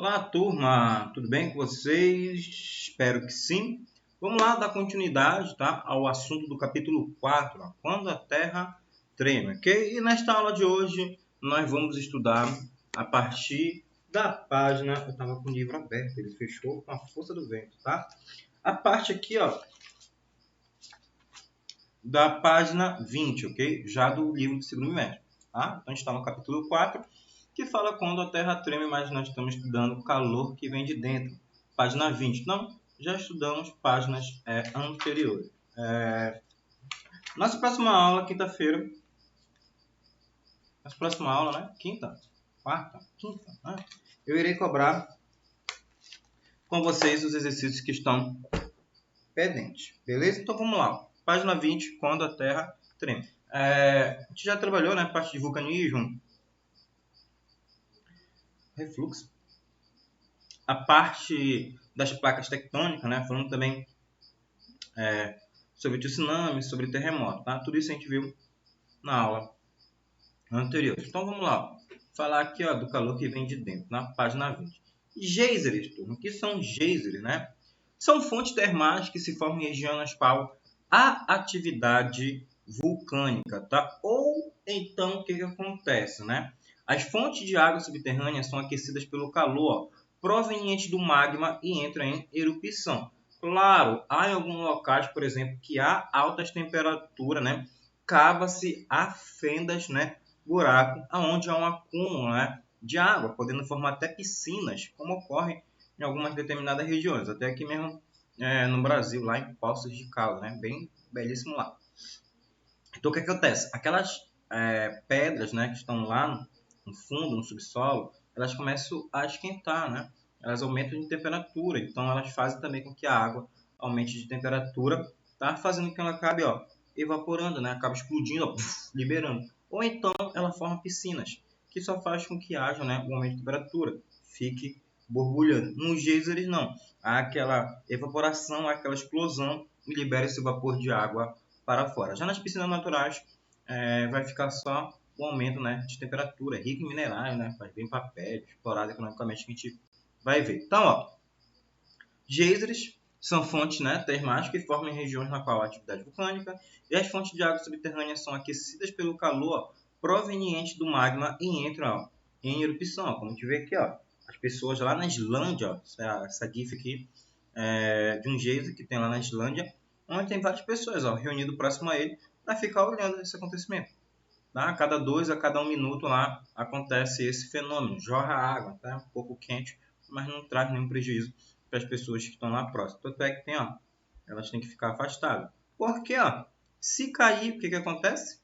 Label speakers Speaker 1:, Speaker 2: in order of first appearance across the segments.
Speaker 1: Olá, turma, tudo bem com vocês? Espero que sim. Vamos lá dar continuidade, tá, ao assunto do capítulo 4, ó, quando a Terra treme, ok? E nesta aula de hoje nós vamos estudar a partir da página... Eu estava com o livro aberto, ele fechou com a força do vento, tá? A parte aqui, ó, da página 20, ok? Já do livro do segundo bimestre, tá? Então a gente está no capítulo 4, que fala quando a Terra treme, mas nós estamos estudando o calor que vem de dentro. Página 20. Não, já estudamos páginas anteriores. Nossa próxima aula, quinta-feira. Nossa próxima aula, né? Quinta? Quarta? Quinta? Né? Eu irei cobrar com vocês os exercícios que estão pendentes. Beleza? Então vamos lá. Página 20, quando a Terra treme. A gente já trabalhou, né? Parte de vulcanismo, refluxo. A parte das placas tectônicas, né? Falando também sobre tsunami, sobre terremoto, tá? Tudo isso a gente viu na aula anterior. Então vamos lá, falar aqui, ó, do calor que vem de dentro, na página 20. Geysers, turma. O que são geysers, né? São fontes termais que se formam em regiões nas quais há atividade vulcânica, tá? Ou então o que acontece, né? As fontes de água subterrânea são aquecidas pelo calor proveniente do magma e entram em erupção. Claro, há em alguns locais, por exemplo, que há altas temperaturas, né? Cava-se a fendas, né? Buraco, onde há um acúmulo, né? De água, podendo formar até piscinas, como ocorre em algumas determinadas regiões, até aqui mesmo no Brasil, lá em Poços de Caldas, né? Bem belíssimo lá. Então, o que acontece? Aquelas pedras, né, que estão lá no fundo, no subsolo, elas começam a esquentar, né? Elas aumentam de temperatura, então elas fazem também com que a água aumente de temperatura, tá? Fazendo com que ela acabe, ó, evaporando, né? Acaba explodindo, ó, liberando. Ou então ela forma piscinas, que só faz com que haja, né, um aumento de temperatura, fique borbulhando. Nos geysers não, há aquela evaporação, há aquela explosão e libera esse vapor de água para fora. Já nas piscinas naturais vai ficar só o aumento, né, de temperatura, rico em minerais, né, faz bem para pele, explorado economicamente, que a gente vai ver. Então, ó, geysers são fontes, né, termais que formam em regiões na qual há atividade vulcânica, e as fontes de água subterrânea são aquecidas pelo calor proveniente do magma e entram, ó, em erupção, como a gente vê aqui, ó, as pessoas lá na Islândia, ó, essa GIF aqui de um geyser que tem lá na Islândia, onde tem várias pessoas, ó, reunidas próximo a ele para ficar olhando esse acontecimento. Tá? A cada 2 a cada 1 minuto lá acontece esse fenômeno, jorra água, tá? Um pouco quente, mas não traz nenhum prejuízo para as pessoas que estão lá próximas. Tanto é que tem, ó, elas têm que ficar afastadas. Porque, ó, se cair, o que acontece?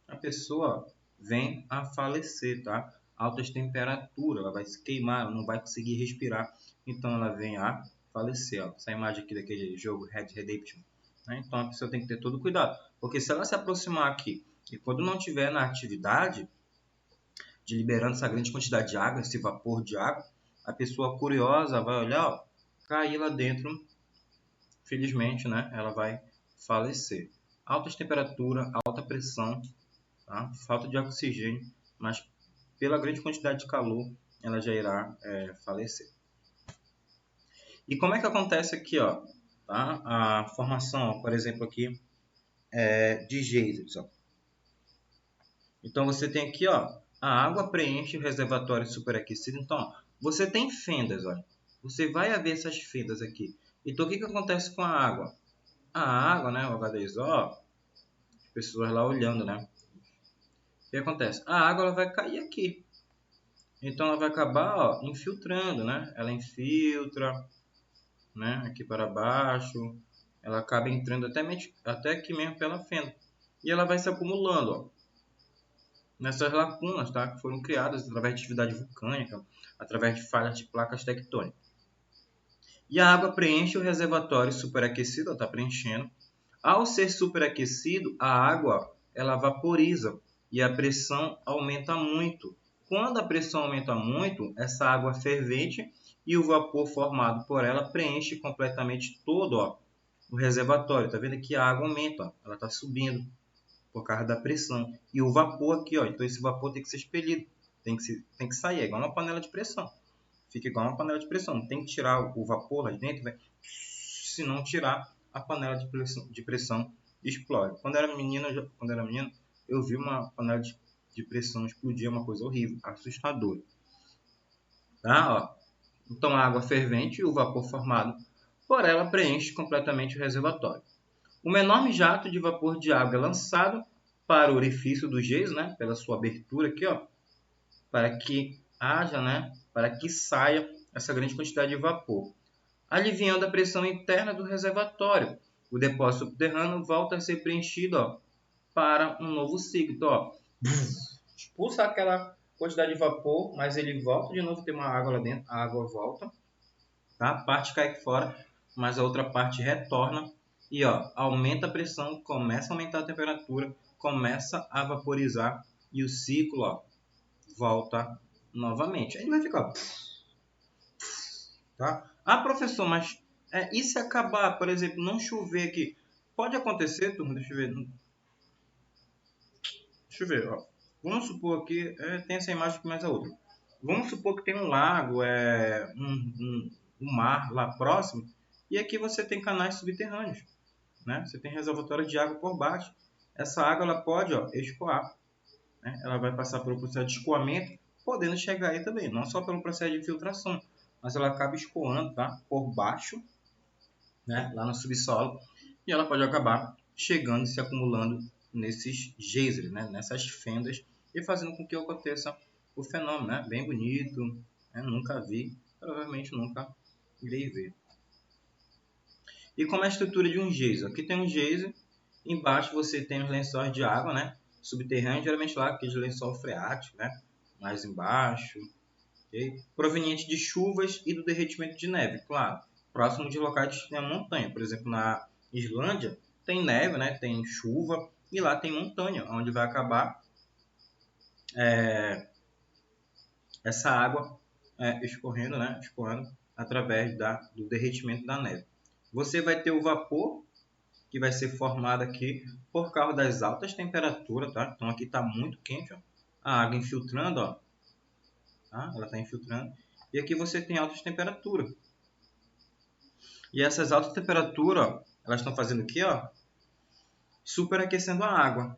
Speaker 1: A pessoa vem a falecer, tá? Altas temperaturas, ela vai se queimar, ela não vai conseguir respirar, então ela vem a falecer, ó. Essa imagem aqui daquele jogo Red Redemption, né? Então a pessoa tem que ter todo cuidado, porque se ela se aproximar aqui e quando não tiver na atividade de liberando essa grande quantidade de água, esse vapor de água, a pessoa curiosa vai olhar, ó, cair lá dentro, felizmente, né? Ela vai falecer. Altas temperaturas, alta pressão, tá? Falta de oxigênio, mas pela grande quantidade de calor, ela já irá falecer. E como é que acontece aqui, ó, tá? A formação, ó, por exemplo, aqui de geysers, ó. Então você tem aqui, ó, a água preenche o reservatório superaquecido. Então, ó, você tem fendas, ó. Você vai ver essas fendas aqui. Então, o que acontece com a água? A água, né, o H2O, as pessoas lá olhando, né? O que acontece? A água ela vai cair aqui. Então, ela vai acabar, ó, infiltrando, né? Ela infiltra, né, aqui para baixo. Ela acaba entrando até aqui mesmo pela fenda. E ela vai se acumulando, ó, nessas lacunas, tá, que foram criadas através de atividade vulcânica, através de falhas de placas tectônicas. E a água preenche o reservatório superaquecido, está preenchendo. Ao ser superaquecido, a água ela vaporiza e a pressão aumenta muito. Quando a pressão aumenta muito, essa água fervente e o vapor formado por ela preenche completamente todo, ó, o reservatório. Tá vendo que a água aumenta, ó, ela está subindo por causa da pressão. E o vapor aqui, ó, então esse vapor tem que ser expelido, tem que sair, é igual uma panela de pressão. fica igual uma panela de pressão. Tem que tirar o vapor lá de dentro, né? Se não tirar, a panela de pressão explode. Quando era menino, eu vi uma panela de pressão explodir, é uma coisa horrível, assustadora. Tá? Ó. Então, a água fervente e o vapor formado por ela preenche completamente o reservatório. Um enorme jato de vapor de água é lançado para o orifício do geyser, né? Pela sua abertura aqui, ó, para que haja, né? Para que saia essa grande quantidade de vapor, aliviando a pressão interna do reservatório. O depósito subterrâneo volta a ser preenchido, ó, para um novo ciclo. Então, ó, expulsa aquela quantidade de vapor, mas ele volta de novo, tem uma água lá dentro, a água volta, tá? A parte cai fora, mas a outra parte retorna e ó, aumenta a pressão, começa a aumentar a temperatura, começa a vaporizar e o ciclo, ó, volta novamente. Aí ele vai ficar, tá? Ah, professor, mas e se acabar, por exemplo, não chover aqui? Pode acontecer, turma, deixa eu ver. Deixa eu ver, ó. Vamos supor que tem essa imagem aqui mais a outra. Vamos supor que tem um lago, um mar lá próximo, e aqui você tem canais subterrâneos, né? Você tem reservatórios de água por baixo. Essa água ela pode, ó, escoar, né? Ela vai passar pelo processo de escoamento, podendo chegar aí também, não só pelo processo de filtração, mas ela acaba escoando, tá? Por baixo, né? Lá no subsolo, e ela pode acabar chegando e se acumulando nesses geysers, né? Nessas fendas, e fazendo com que aconteça o fenômeno, né? Bem bonito, né? Nunca vi, provavelmente nunca irei ver. E como é a estrutura de um geyser? Aqui tem um geyser, embaixo você tem os lençóis de água, né? Subterrâneo, geralmente lá aquele lençol freático, né? Mais embaixo, okay? Proveniente de chuvas e do derretimento de neve, claro. Próximo de locais que tem a montanha, por exemplo, na Islândia tem neve, né? Tem chuva e lá tem montanha, onde vai acabar essa água escorrendo, né? Escorrendo através do derretimento da neve. Você vai ter o vapor que vai ser formado aqui por causa das altas temperaturas, tá? Então aqui está muito quente, ó. A água infiltrando, ó, tá? Ela está infiltrando. E aqui você tem altas temperaturas. E essas altas temperaturas, ó, elas estão fazendo o quê, ó? Superaquecendo a água,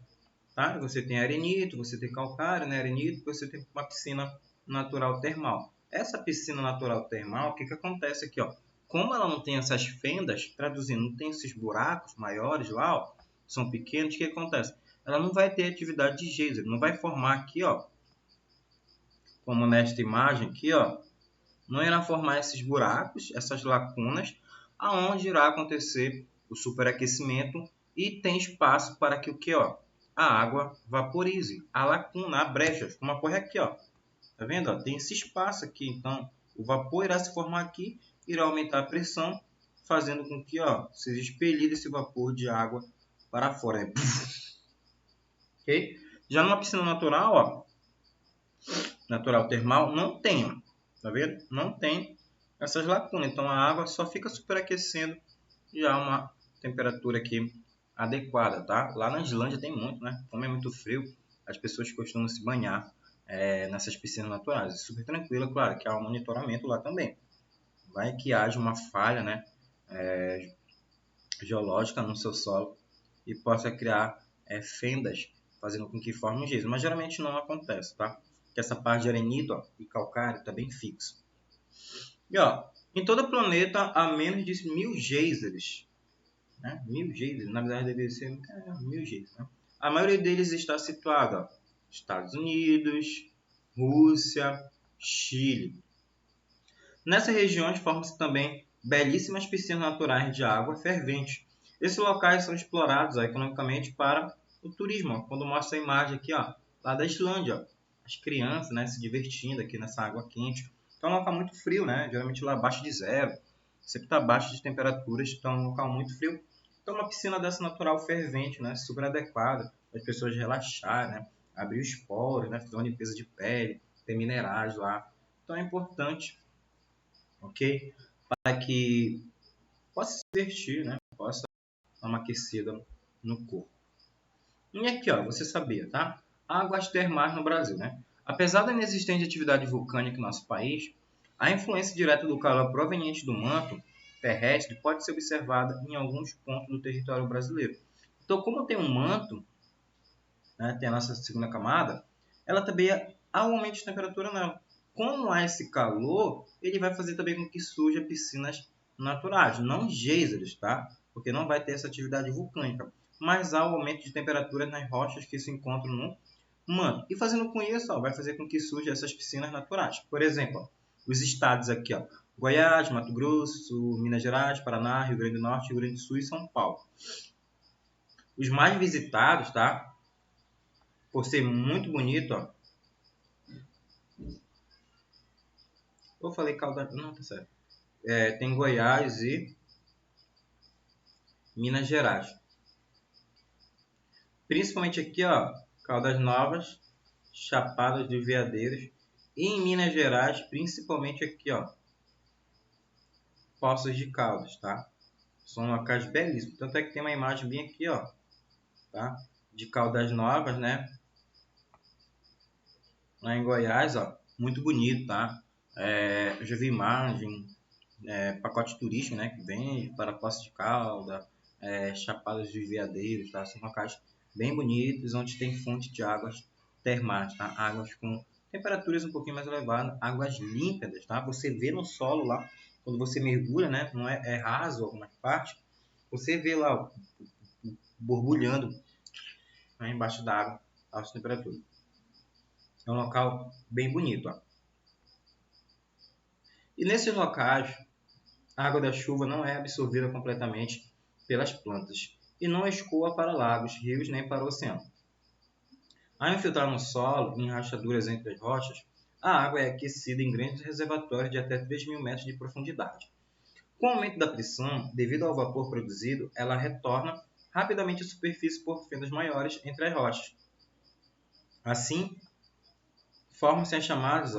Speaker 1: tá? Você tem arenito, você tem calcário, né? Arenito, você tem uma piscina natural termal. Essa piscina natural termal, o que que acontece aqui, ó? Como ela não tem essas fendas, traduzindo, não tem esses buracos maiores lá, ó, são pequenos, o que acontece? Ela não vai ter atividade de geyser, não vai formar aqui, ó, como nesta imagem aqui, ó, não irá formar esses buracos, essas lacunas, aonde irá acontecer o superaquecimento e tem espaço para que o que, ó, a água vaporize, a lacuna, a brecha, como ocorre aqui, ó. Tá vendo? Ó? Tem esse espaço aqui, então o vapor irá se formar aqui, irá aumentar a pressão, fazendo com que, ó, seja expelido esse vapor de água para fora. Né? Ok? Já numa piscina natural, ó, natural termal, não tem, ó, tá vendo? Não tem essas lacunas, então a água só fica superaquecendo e há uma temperatura aqui adequada, tá? Lá na Islândia tem muito, né? Como é muito frio, as pessoas costumam se banhar nessas piscinas naturais. É super tranquilo, claro, que há um monitoramento lá também. Vai que haja uma falha, né? Geológica no seu solo e possa criar fendas, fazendo com que forme um gesso. Mas geralmente não acontece, tá? Porque essa parte de arenito, ó, e calcário está bem fixo. E ó, em todo o planeta há menos de 1000 geysers. Né? 1000 geysers, na verdade deveria ser 1000 geysers. Né? A maioria deles está situada nos Estados Unidos, Rússia, Chile. Nessas regiões formam-se também belíssimas piscinas naturais de água fervente. Esses locais são explorados economicamente para o turismo. Ó. Quando mostra a imagem aqui, ó, lá da Islândia, ó, as crianças, né, se divertindo aqui nessa água quente. Então é um local muito frio, né? Geralmente lá abaixo de zero. Sempre está abaixo de temperaturas, então é um local muito frio. Então uma piscina dessa natural fervente, né, super adequada para as pessoas relaxarem, né, abrir os poros, né, fazer uma limpeza de pele, ter minerais lá. Então é importante, ok? Para que possa se divertir, né? Possa dar uma aquecida no corpo. E aqui, ó, você sabia, tá? Águas termais no Brasil, né? Apesar da inexistente atividade vulcânica em nosso país, A influência direta do calor proveniente do manto terrestre pode ser observada em alguns pontos do território brasileiro. Então, como tem um manto, né, tem a nossa segunda camada, ela também há um aumento de temperatura nela. Como há esse calor, ele vai fazer também com que surjam piscinas naturais, não geysers, tá? Porque não vai ter essa atividade vulcânica, mas há um aumento de temperatura nas rochas que se encontram no manto. E fazendo com isso, ó, vai fazer com que surjam essas piscinas naturais. Por exemplo, ó, os estados aqui, ó, Goiás, Mato Grosso, Minas Gerais, Paraná, Rio Grande do Norte, Rio Grande do Sul e São Paulo. Os mais visitados, tá? Por ser muito bonito, ó. Eu falei Caldas... Não, tá certo. Tem Goiás e Minas Gerais. Principalmente aqui, ó, Caldas Novas, Chapada dos Veadeiros. E em Minas Gerais, principalmente aqui, ó, Poços de Caldas, tá? São locais belíssimos. Tanto é que tem uma imagem bem aqui, ó, tá? De Caldas Novas, né? Lá em Goiás, ó, muito bonito, tá? Eu já vi imagem, pacote turístico, né? Que vem para Poços de Caldas, Chapadas dos Veadeiros, tá? São locais bem bonitos, onde tem fonte de águas termais, tá? Águas com temperaturas um pouquinho mais elevadas, águas límpidas, tá? Você vê no solo lá, quando você mergulha, né? Não é raso algumas partes, você vê lá ó, borbulhando, né? Embaixo da água, a alta temperatura. É um local bem bonito, ó. E nesses locais, a água da chuva não é absorvida completamente pelas plantas e não escoa para lagos, rios nem para o oceano. Ao infiltrar no solo, em rachaduras entre as rochas, a água é aquecida em grandes reservatórios de até 3.000 metros de profundidade. Com o aumento da pressão, devido ao vapor produzido, ela retorna rapidamente à superfície por fendas maiores entre as rochas. Assim, formam-se as chamadas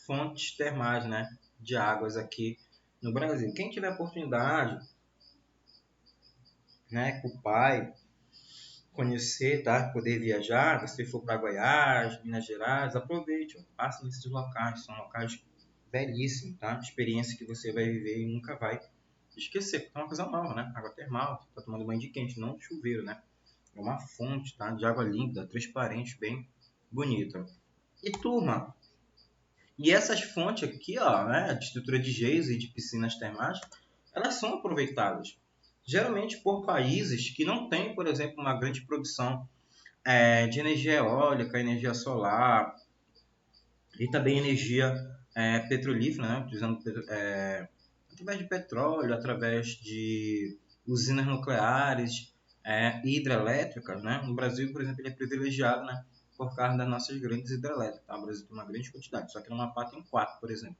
Speaker 1: fontes termais, né, de águas aqui no Brasil. Quem tiver oportunidade, né, com o pai, conhecer, tá? Poder viajar, se for para Goiás, Minas Gerais, aproveite, ó, passe nesses locais, são locais belíssimos, tá? Experiência que você vai viver e nunca vai esquecer. É uma coisa nova, né? Água termal, você tá tomando banho de quente, não de chuveiro, né? É uma fonte, tá? De água límpida, transparente, bem bonita. E turma, e essas fontes aqui, ó, né, de estrutura de geysers e de piscinas termais, elas são aproveitadas. Geralmente por países que não têm, por exemplo, uma grande produção de energia eólica, energia solar e também energia petrolífera, né, utilizando através de petróleo, através de usinas nucleares e hidrelétricas, né? No Brasil, por exemplo, ele é privilegiado, né, por causa das nossas grandes hidrelétricas. Tá? O Brasil tem uma grande quantidade, só que no Amapá tem 4, por exemplo.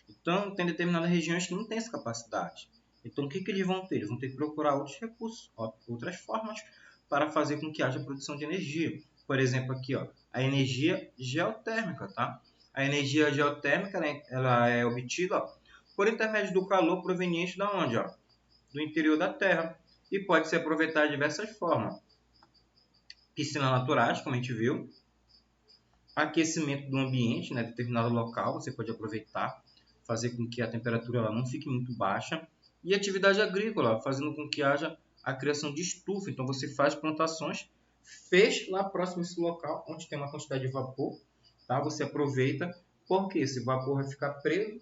Speaker 1: Então, tem determinadas regiões que não têm essa capacidade. Então, o que eles vão ter? Eles vão ter que procurar outros recursos, outras formas para fazer com que haja produção de energia. Por exemplo, aqui, ó, a energia geotérmica, tá? A energia geotérmica, né, ela é obtida por intermédio do calor proveniente da onde? Ó? Do interior da Terra. E pode ser aproveitada de diversas formas. Piscinas naturais, como a gente viu. Aquecimento do ambiente, né, determinado local, você pode aproveitar, fazer com que a temperatura ela não fique muito baixa. E atividade agrícola, fazendo com que haja a criação de estufa. Então você faz plantações, fez lá próximo esse local, onde tem uma quantidade de vapor, tá? Você aproveita, porque esse vapor vai ficar preso,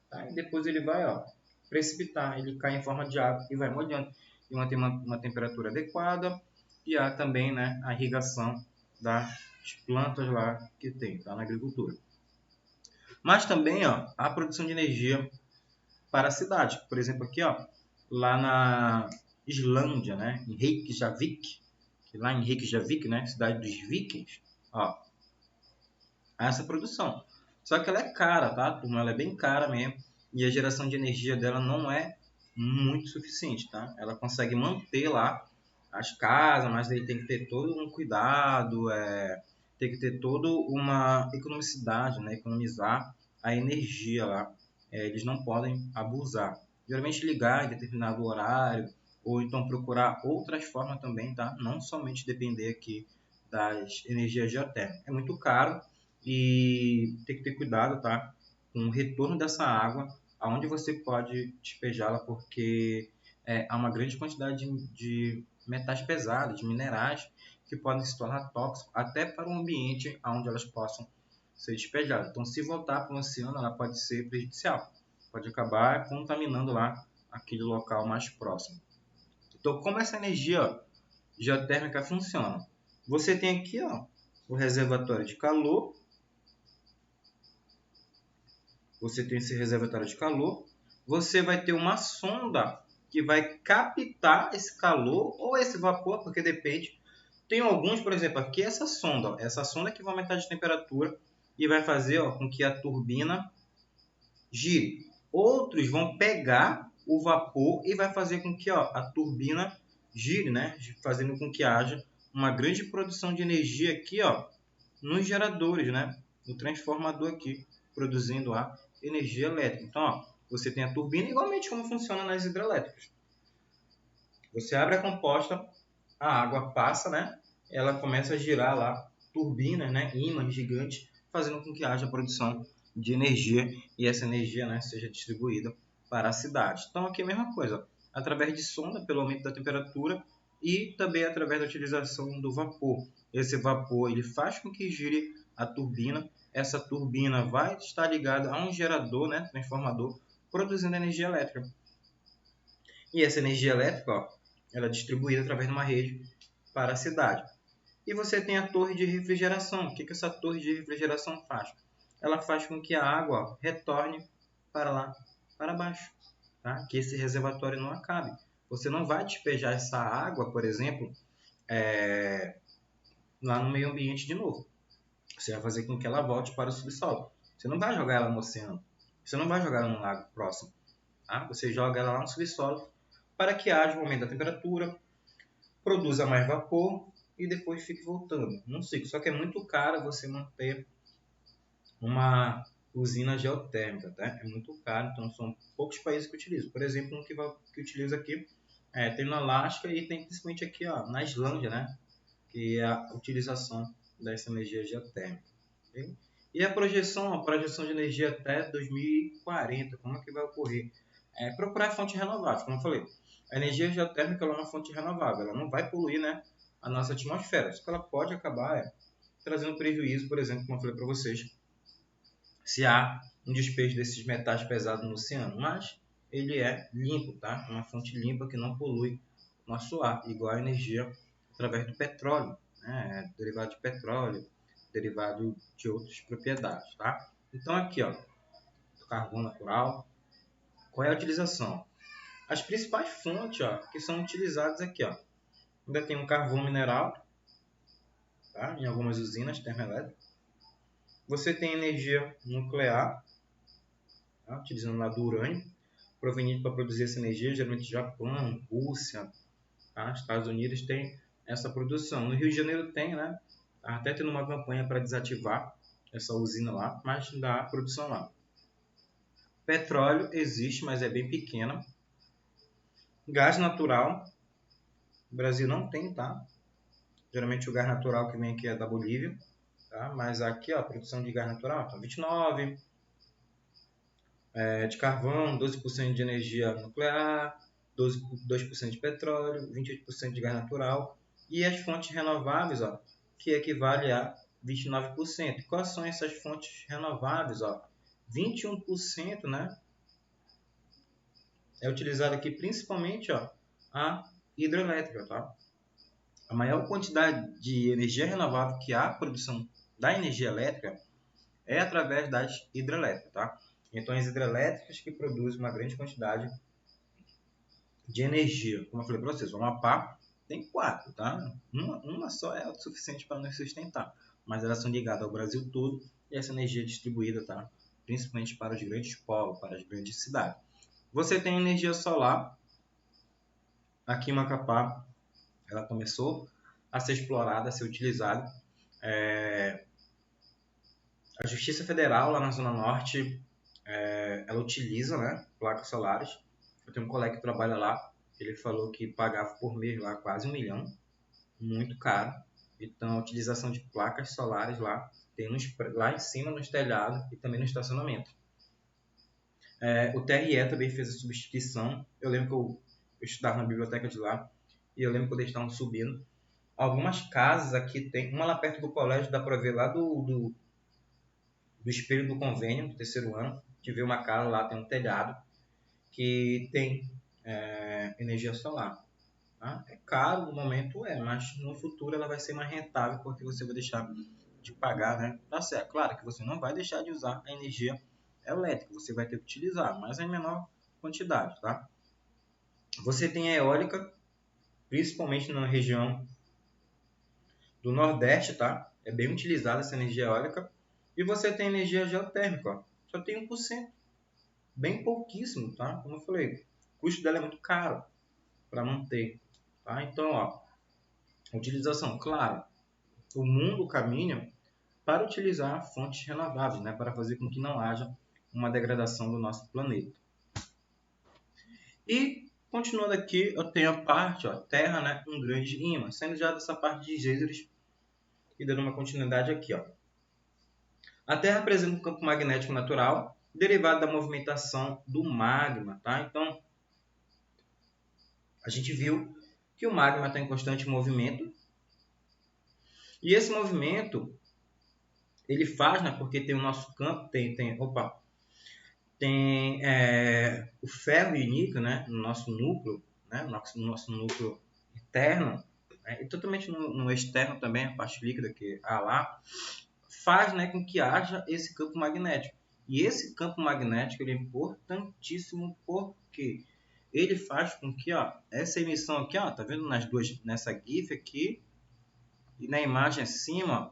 Speaker 1: tá? E depois ele vai precipitar, ele cai em forma de água e vai molhando. E mantém uma temperatura adequada e há também, né, a irrigação das plantas lá que tem, tá, na agricultura. Mas também a produção de energia para a cidade. Por exemplo, aqui lá na Islândia, né, em Reykjavik, lá em Reykjavik, né, cidade dos vikings, há essa produção. Só que ela é cara, tá, turma? Ela é bem cara mesmo. E a geração de energia dela não é muito suficiente, tá? Ela consegue manter lá as casas, mas aí tem que ter todo um cuidado, tem que ter toda uma economicidade, né? Economizar a energia lá. Eles não podem abusar. Geralmente ligar em determinado horário, ou então procurar outras formas também, tá? Não somente depender aqui das energias geotérmicas. É muito caro e tem que ter cuidado, tá? com o retorno dessa água, aonde você pode despejá-la, porque há uma grande quantidade de metais pesados, de minerais, que podem se tornar tóxicos até para o ambiente onde elas possam ser despejadas. Então, se voltar para o oceano, ela pode ser prejudicial, pode acabar contaminando lá aquele local mais próximo. Então, como essa energia geotérmica funciona? Você tem aqui o reservatório de calor. Você tem esse reservatório de calor. Você vai ter uma sonda que vai captar esse calor ou esse vapor, porque depende. Tem alguns, por exemplo, aqui essa sonda que vai aumentar de temperatura e vai fazer com que a turbina gire. Outros vão pegar o vapor e vai fazer com que a turbina gire, né? Fazendo com que haja uma grande produção de energia aqui nos geradores, né? No transformador aqui, produzindo a energia elétrica. Então, você tem a turbina igualmente como funciona nas hidrelétricas. Você abre a composta, a água passa, né? Ela começa a girar lá turbinas, né? Ímãs gigantes, fazendo com que haja produção de energia e essa energia, né, seja distribuída para a cidade. Então, aqui é a mesma coisa, através de sonda, pelo aumento da temperatura e também através da utilização do vapor. Esse vapor ele faz com que gire a turbina. Essa turbina vai estar ligada a um gerador, né, transformador, produzindo energia elétrica. E essa energia elétrica, ela é distribuída através de uma rede para a cidade. E você tem a torre de refrigeração. O que essa torre de refrigeração faz? Ela faz com que a água retorne para lá, para baixo, tá? Que esse reservatório não acabe. Você não vai despejar essa água, por exemplo, lá no meio ambiente de novo. Você vai fazer com que ela volte para o subsolo. Você não vai jogar ela no oceano. Você não vai jogar ela no lago próximo. Tá? Você joga ela lá no subsolo para que haja um aumento da temperatura, produza mais vapor e depois fique voltando num ciclo. Só que é muito caro você manter uma usina geotérmica, tá? É muito caro, então são poucos países que utilizam. Por exemplo, um que utiliza aqui tem no Alasca e tem principalmente aqui na Islândia, né? Que é a utilização dessa energia geotérmica. Okay? E a projeção de energia até 2040, como é que vai ocorrer? Procurar fontes renováveis, como eu falei. A energia geotérmica é uma fonte renovável, ela não vai poluir, né, a nossa atmosfera, só que ela pode acabar trazendo prejuízo, por exemplo, como eu falei para vocês, se há um despejo desses metais pesados no oceano, mas ele é limpo, tá? Uma fonte limpa que não polui nosso ar, igual a energia através do petróleo, né? Derivado de petróleo, derivado de outras propriedades, tá? Então aqui, do carvão natural, qual é a utilização? As principais fontes que são utilizadas aqui, ainda tem um carvão mineral, tá? Em algumas usinas termoelétricas. Você tem energia nuclear, tá? Utilizando lá do urânio, proveniente para produzir essa energia, geralmente Japão, Rússia, tá? Estados Unidos tem essa produção. No Rio de Janeiro tem, né? Até tendo uma campanha para desativar essa usina lá, mas dá produção lá. Petróleo existe, mas é bem pequena. Gás natural, o Brasil não tem, tá? Geralmente o gás natural que vem aqui é da Bolívia, tá? Mas aqui a produção de gás natural, então 29%, de carvão, 12% de energia nuclear, 2% de petróleo, 28% de gás natural e as fontes renováveis, que equivale a 29%. Quais são essas fontes renováveis? 21%, né, é utilizado aqui principalmente a hidrelétrica, tá? A maior quantidade de energia renovável que há a produção da energia elétrica é através das hidrelétricas, tá? Então, as hidrelétricas que produzem uma grande quantidade de energia. Como eu falei para vocês, o Amapá tem 4, tá? Uma só é autossuficiente para nos sustentar, mas elas são ligadas ao Brasil todo e essa energia é distribuída, tá? Principalmente para os grandes polos, para as grandes cidades. Você tem energia solar. Aqui em Macapá, ela começou a ser explorada, a ser utilizada. A Justiça Federal, lá na Zona Norte, ela utiliza, né, placas solares. Eu tenho um colega que trabalha lá, ele falou que pagava por mês lá quase 1 milhão, muito caro. Então, a utilização de placas solares lá, tem lá em cima, nos telhados e também no estacionamento. O TRE também fez a substituição. Eu lembro que eu estudava na biblioteca de lá e eu lembro quando eles estavam subindo. Algumas casas aqui tem, uma lá perto do colégio, dá para ver lá do espelho do convênio, do terceiro ano, que vê uma casa lá, tem um telhado, que tem energia solar. Tá? É caro no momento, mas no futuro ela vai ser mais rentável porque você vai deixar de pagar, né? Tá certo, claro que você não vai deixar de usar a energia elétrica, você vai ter que utilizar, mas em menor quantidade, tá? Você tem a eólica, principalmente na região do Nordeste, tá? É bem utilizada essa energia eólica. E você tem energia geotérmica, ó. Só tem 1%. Bem pouquíssimo, tá? Como eu falei, o custo dela é muito caro para manter, tá? Então, ó, utilização, claro, o mundo caminha para utilizar fontes renováveis, né? Para fazer com que não haja uma degradação do nosso planeta. E, continuando aqui, eu tenho a parte, ó, Terra, né? Um grande ímã, saindo já dessa parte de geysers e dando uma continuidade aqui, ó. A Terra apresenta um campo magnético natural derivado da movimentação do magma, tá? Então, a gente viu que o magma está em constante movimento e esse movimento ele faz, né? Porque tem o nosso campo, tem o ferro e o níquel, né? No nosso núcleo, né? No nosso núcleo interno, né? E totalmente no externo também, a parte líquida que há lá, faz, né, com que haja esse campo magnético. E esse campo magnético ele é importantíssimo porque ele faz com que, ó, essa emissão aqui, ó, tá vendo nessa GIF aqui e na imagem acima, ó,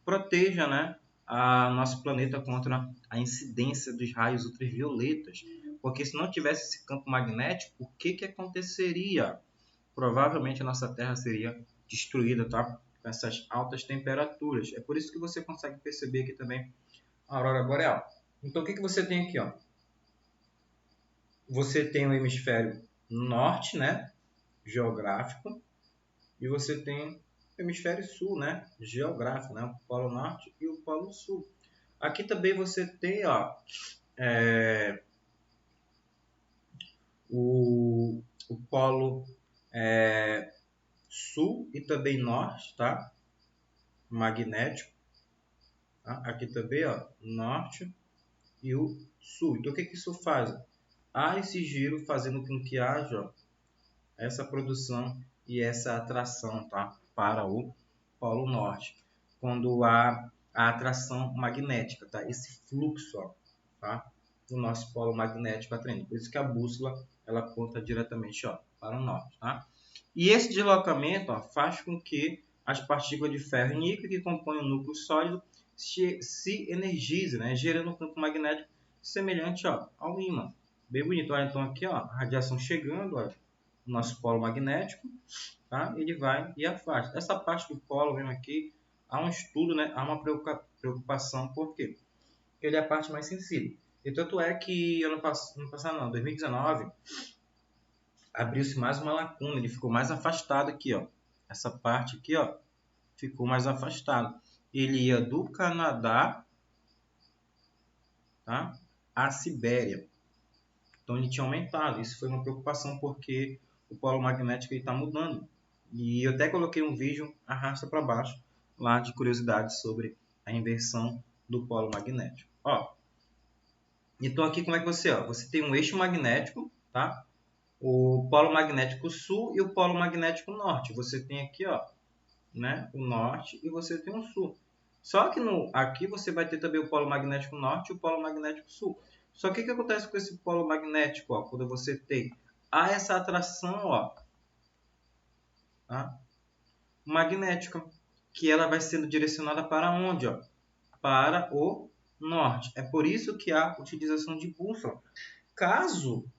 Speaker 1: proteja, né, a nosso planeta contra a incidência dos raios ultravioletas. Porque se não tivesse esse campo magnético, o que aconteceria? Provavelmente a nossa Terra seria destruída, tá? Com essas altas temperaturas. É por isso que você consegue perceber aqui também a aurora boreal. Então, o que você tem aqui? Ó? Você tem o hemisfério norte, né? Geográfico. E você tem o hemisfério sul, né? Geográfico, né? O polo norte e o polo sul. Aqui também você tem, ó, o polo sul e também norte, tá? Magnético. Tá? Aqui também, ó, norte e o sul. Então, o que isso faz? Há esse giro fazendo com que haja essa produção e essa atração, tá? Para o Polo Norte. Quando há a atração magnética, tá? Esse fluxo, ó, tá? Do nosso polo magnético atraindo. Por isso que a bússola ela aponta diretamente, ó, para o norte, tá? E esse deslocamento, ó, faz com que as partículas de ferro e níquel que compõem o núcleo sólido se energizem, né? Gerando um campo magnético semelhante, ó, ao ímã. Bem bonito. Olha, então aqui, ó, a radiação chegando, ó, no nosso polo magnético, tá? Ele vai e afasta. Essa parte do polo mesmo aqui, há um estudo, né? Há uma preocupação, por quê? Porque ele é a parte mais sensível. E tanto é que ano passado não, 2019, abriu-se mais uma lacuna, ele ficou mais afastado aqui, ó. Essa parte aqui, ó, ficou mais afastado. Ele ia do Canadá, tá? À Sibéria. Então ele tinha aumentado. Isso foi uma preocupação porque o polo magnético está mudando. E eu até coloquei um vídeo arrasta para baixo lá de curiosidades sobre a inversão do polo magnético. Ó, então aqui como é que você tem um eixo magnético, tá? O polo magnético sul e o polo magnético norte. Você tem aqui, ó, né, o norte e você tem o sul. Só que aqui você vai ter também o polo magnético norte e o polo magnético sul. Só que o que acontece com esse polo magnético, ó, quando você tem essa atração, ó, tá, magnética, que ela vai sendo direcionada para onde? Ó? Para o norte. É por isso que há utilização de bússola. Caso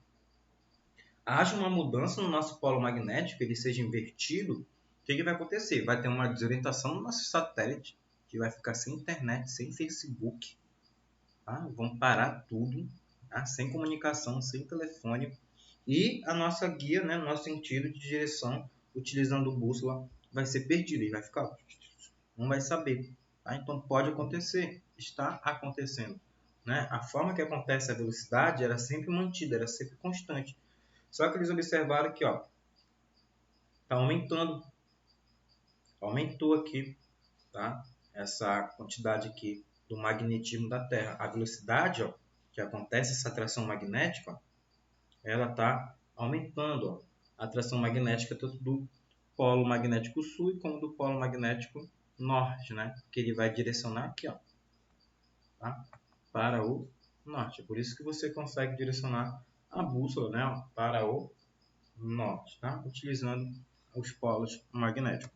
Speaker 1: haja uma mudança no nosso polo magnético, ele seja invertido, o que vai acontecer? Vai ter uma desorientação no nosso satélite, que vai ficar sem internet, sem Facebook, tá? Vão parar tudo, tá? Sem comunicação, sem telefone. E a nossa guia, né, nosso sentido de direção, utilizando bússola, vai ser perdido. Ele vai ficar, não vai saber. Tá? Então pode acontecer, está acontecendo. né? A forma que acontece a velocidade era sempre mantida, era sempre constante. Só que eles observaram que, ó, tá aumentando, aumentou aqui, tá? Essa quantidade aqui do magnetismo da Terra. A velocidade, ó, que acontece essa atração magnética, ó, ela tá aumentando, ó. A atração magnética tanto do polo magnético sul e como do polo magnético norte, né? Que ele vai direcionar aqui, ó, tá? Para o norte. Por isso que você consegue direcionar a bússola, né, ó, para o norte, tá? Utilizando os polos magnéticos.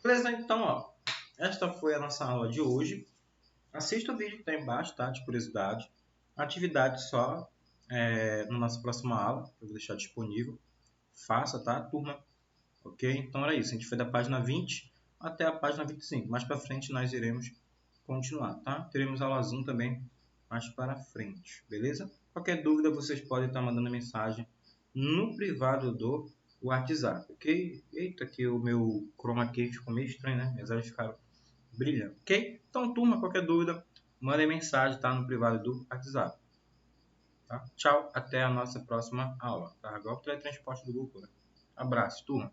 Speaker 1: Beleza? Então, ó, esta foi a nossa aula de hoje. Assista o vídeo que está embaixo, tá? De curiosidade. Atividade só na nossa próxima aula, que eu vou deixar disponível. Faça, tá, turma? Ok? Então era isso. A gente foi da página 20 até a página 25. Mais para frente nós iremos continuar, tá? Teremos aulazinho também mais para frente, beleza? Qualquer dúvida vocês podem estar mandando mensagem no privado do WhatsApp, ok? Eita, que o meu chroma key ficou meio estranho, né? Mas elas ficaram brilhando, ok? Então, turma, qualquer dúvida, mandem mensagem, tá? No privado do WhatsApp. Tá? Tchau, até a nossa próxima aula. Tá? Igual o teletransporte do Google, né? Abraço, turma.